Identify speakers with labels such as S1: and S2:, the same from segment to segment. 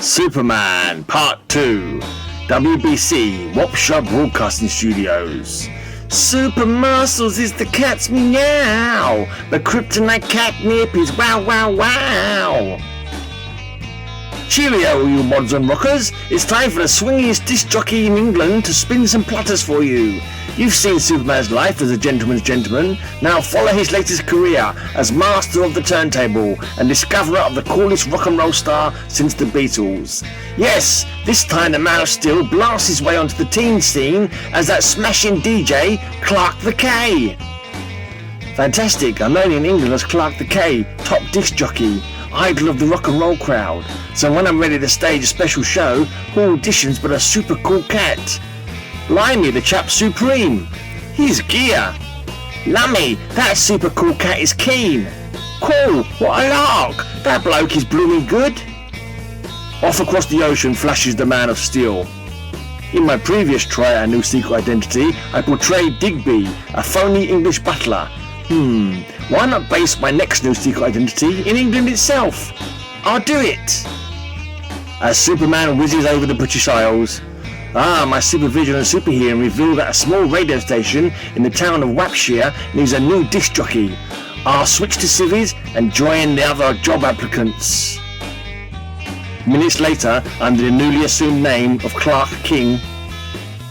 S1: Superman Part 2, WBC, Wopshire Broadcasting Studios. Super Muscles is the cat's meow, but kryptonite catnip is wow wow wow. Cheerio, you mods and rockers, it's time for the swingiest disc jockey in England to spin some platters for you. You've seen Superman's life as a gentleman's gentleman, now follow his latest career as master of the turntable and discoverer of the coolest rock and roll star since the Beatles. Yes, this time the mouse still blasts his way onto the teen scene as that smashing DJ, Clark the K. Fantastic, I'm known in England as Clark the K, top disc jockey, idol of the rock and roll crowd. So when I'm ready to stage a special show, who auditions but a super cool cat? Limey, the chap supreme. He's gear. Lummy, that super cool cat is keen. Cool, what a lark. That bloke is blooming good. Off across the ocean flashes the Man of Steel. In my previous try at a new secret identity, I portrayed Digby, a phony English butler. Why not base my next new secret identity in England itself? I'll do it. As Superman whizzes over the British Isles, my supervision and superhearing reveal that a small radio station in the town of Wapshire needs a new disc jockey. I'll switch to civvies and join the other job applicants. Minutes later, under the newly assumed name of Clark King.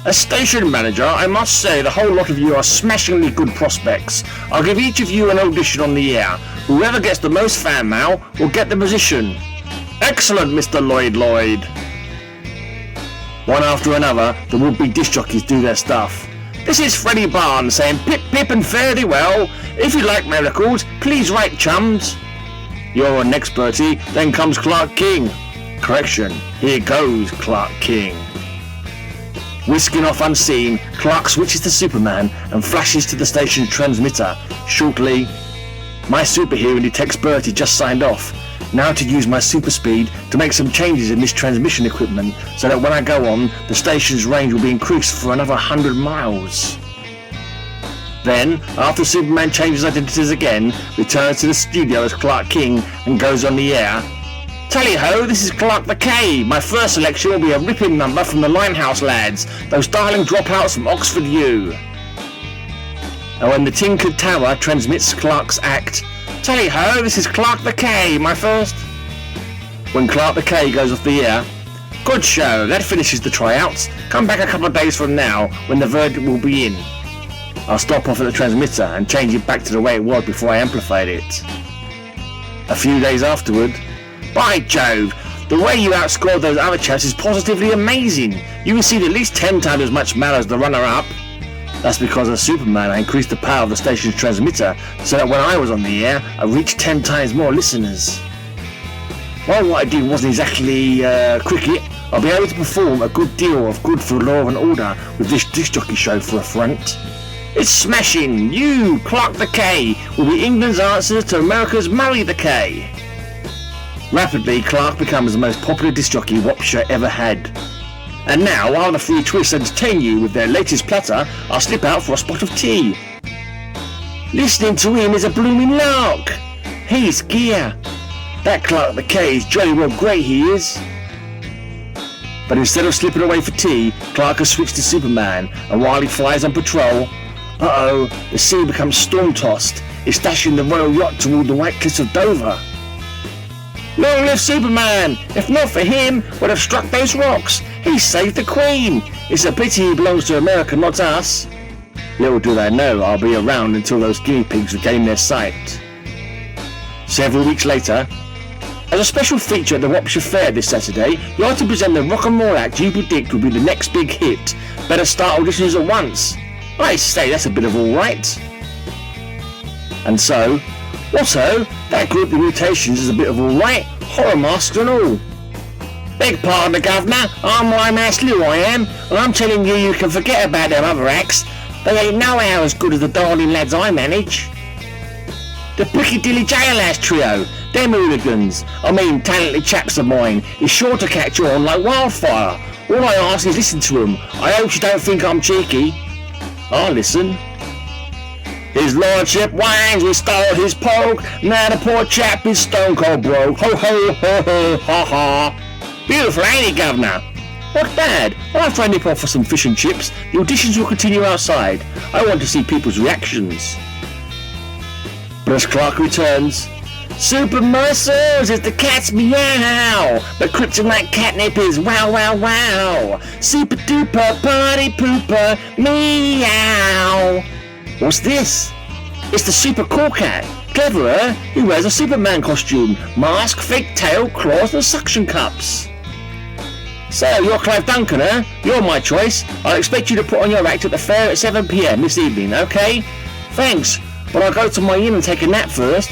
S1: As station manager, I must say the whole lot of you are smashingly good prospects. I'll give each of you an audition on the air. Whoever gets the most fan mail will get the position. Excellent, Mr. Lloyd. One after another, the would-be disc jockeys do their stuff. This is Freddie Barnes saying pip pip and fare thee well. If you like miracles, please write chums. You're an experty, then comes Clark King. Correction, here goes Clark King. Whisking off unseen, Clark switches to Superman and flashes to the station's transmitter. Shortly, my superhero detects Bertie just signed off. Now to use my super speed to make some changes in this transmission equipment so that when I go on, the station's range will be increased for another 100 miles. Then, after Superman changes identities again, returns to the studio as Clark King and goes on the air. Tally-ho, this is Clark the K. My first selection will be a ripping number from the Limehouse lads, those darling dropouts from Oxford U. And when the Tinkered Tower transmits Clark's act, Tally-ho, this is Clark the K, my first. When Clark the K goes off the air, good show, that finishes the tryouts. Come back a couple of days from now when the verdict will be in. I'll stop off at the transmitter and change it back to the way it was before I amplified it. A few days afterward, by Jove, the way you outscored those other chaps is positively amazing. You received at least 10 times as much mail as the runner-up. That's because as Superman I increased the power of the station's transmitter so that when I was on the air I reached 10 times more listeners. While what I did wasn't exactly cricket, I'll be able to perform a good deal of good for law and order with this disc jockey show for a front. It's smashing! You, Clark the K, will be England's answer to America's Murray the K. Rapidly, Clark becomes the most popular disc jockey Wopshire ever had. And now, while the Free Twists entertain you with their latest platter, I'll slip out for a spot of tea. Listening to him is a blooming lark. He's gear. That Clark the K is jolly well great, he is. But instead of slipping away for tea, Clark has switched to Superman, and while he flies on patrol, the sea becomes storm-tossed. He's dashing the royal yacht toward the White Cliffs of Dover. Long live Superman! If not for him, would have struck those rocks. He saved the Queen. It's a pity he belongs to America, not us. Little do they know I'll be around until those guinea pigs regain their sight. Several weeks later, as a special feature at the Wopshire Fair this Saturday, you're to present the rock and roll act you predict will be the next big hit. Better start auditions at once. I say that's a bit of alright. And so, Watto, that group of mutations is a bit of alright, horror masks and all. Beg pardon the governor, I'm Rhyme Ass Lou I am, and I'm telling you you can forget about them other acts. They ain't nowhere as good as the darling lads I manage. The Piccadilly Jailhouse Trio, them hooligans, talented chaps of mine, is sure to catch on like wildfire. All I ask is listen to them. I hope you don't think I'm cheeky. I'll listen. His lordship whines, we stole his poke. Now the poor chap is stone cold broke. Ho ho ho ho ha ha. Beautiful, ain't it, Governor? Not bad. After I nip off for some fish and chips, the auditions will continue outside. I want to see people's reactions. But as Clark returns, super muscles is the cat's meow, but kryptonite catnip is wow wow wow. Super duper party pooper meow. What's this? It's the super cool cat. Cleverer, he wears a Superman costume, mask, fake tail, claws and suction cups. So, you're Clive Duncan, eh? You're my choice. I'll expect you to put on your act at the fair at 7 p.m. this evening, okay? Thanks, but I'll go to my inn and take a nap first.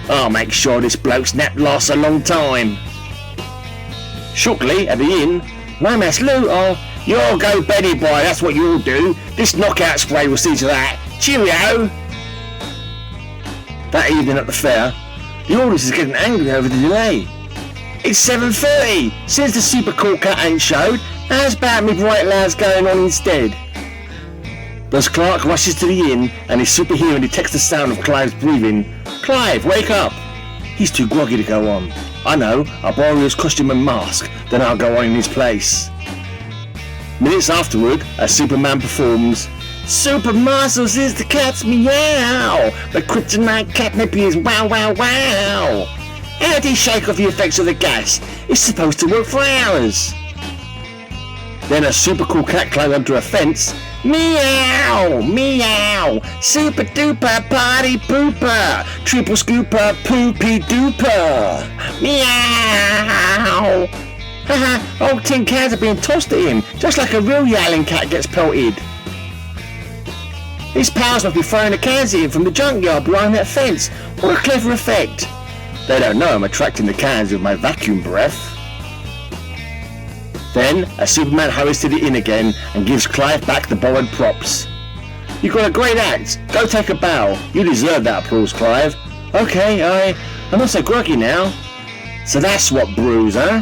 S1: I'll make sure this bloke's nap lasts a long time. Shortly, at the inn, Lomas Lou, you'll go Benny boy, that's what you'll do. This knockout spray will see to that. Cheerio! That evening at the fair, the audience is getting angry over the delay. It's 7:30, since the super cool cat ain't showed, how's about me bright lads going on instead? As Clark rushes to the inn and his super hearing detects the sound of Clive's breathing. Clive, wake up! He's too groggy to go on. I know, I'll borrow his costume and mask, then I'll go on in his place. Minutes afterward, as Superman performs, Super muscles is the cat's meow, but kryptonite catnip is wow wow wow. How do you shake off the effects of the gas? It's supposed to work for hours. Then a super cool cat climbed onto a fence. Meow, meow, super duper party pooper, triple scooper poopy duper. Meow. Haha, old tin cans are being tossed at him, just like a real yowling cat gets pelted. His pals must be throwing the cans at him from the junkyard behind that fence. What a clever effect. They don't know I'm attracting the cans with my vacuum breath. Then, as Superman hurries to the inn again and gives Clive back the borrowed props. You've got a great act. Go take a bow. You deserve that applause, Clive. Okay, I'm not so groggy now. So that's what brews, huh?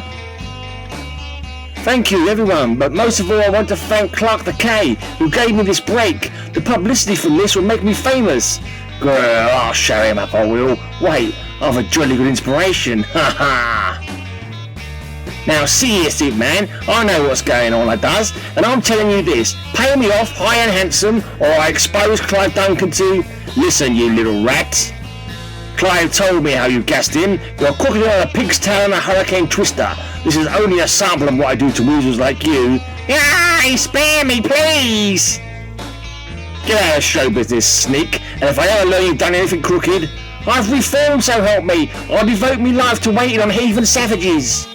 S1: Thank you, everyone, but most of all I want to thank Clark the K, who gave me this break. The publicity from this will make me famous. Grr, I'll show him up, I will. Wait, I've a jolly good inspiration. Ha ha! Now see here, Superman, I know what's going on, I does, and I'm telling you this. Pay me off high and handsome, or I expose Clive Duncan to... Listen, you little rat. Clive told me how you gassed him. You're cooking on a pig's tail and a hurricane twister. This is only a sample of what I do to weasels like you. Yay, spare me, please! Get out of show business, sneak, and if I ever learn you've done anything crooked, I've reformed, so help me. I'll devote me life to waiting on heathen savages.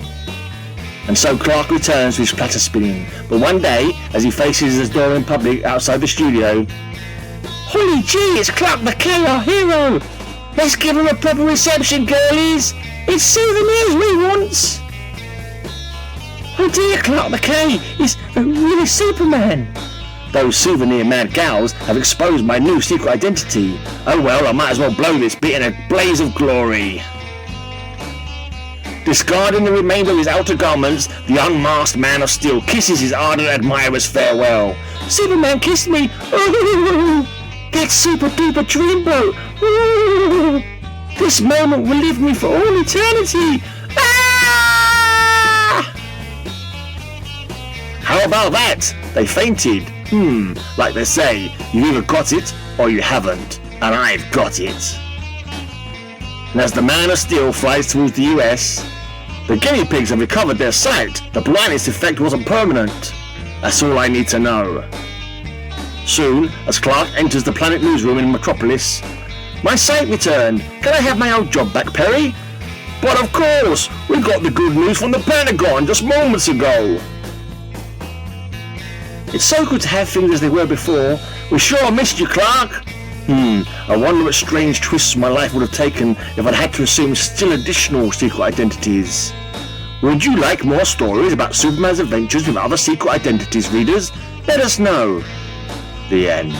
S1: And so Clark returns to his platter spinning, but one day, as he faces his door in public outside the studio, holy gee, it's Clark the K, our hero! Let's give him a proper reception, girlies! It's souvenirs we want! Oh dear, Clark the K is really Superman! Those souvenir mad gals have exposed my new secret identity. Oh well, I might as well blow this bit in a blaze of glory. Discarding the remainder of his outer garments, the unmasked man of steel kisses his ardent admirers farewell. Superman kissed me! Ooh, that super duper dreamboat! Ooh, this moment will live me for all eternity! Ah! How about that? They fainted. Like they say, you either got it or you haven't, and I've got it. And as the Man of Steel flies towards the US, the guinea pigs have recovered their sight. The blindness effect wasn't permanent. That's all I need to know. Soon, as Clark enters the Planet newsroom in Metropolis, my sight returned. Can I have my old job back, Perry? But of course, we got the good news from the Pentagon just moments ago. It's so good to have things as they were before. We sure missed you, Clark. I wonder what strange twists my life would have taken if I'd had to assume still additional secret identities. Would you like more stories about Superman's adventures with other secret identities, readers? Let us know. The end.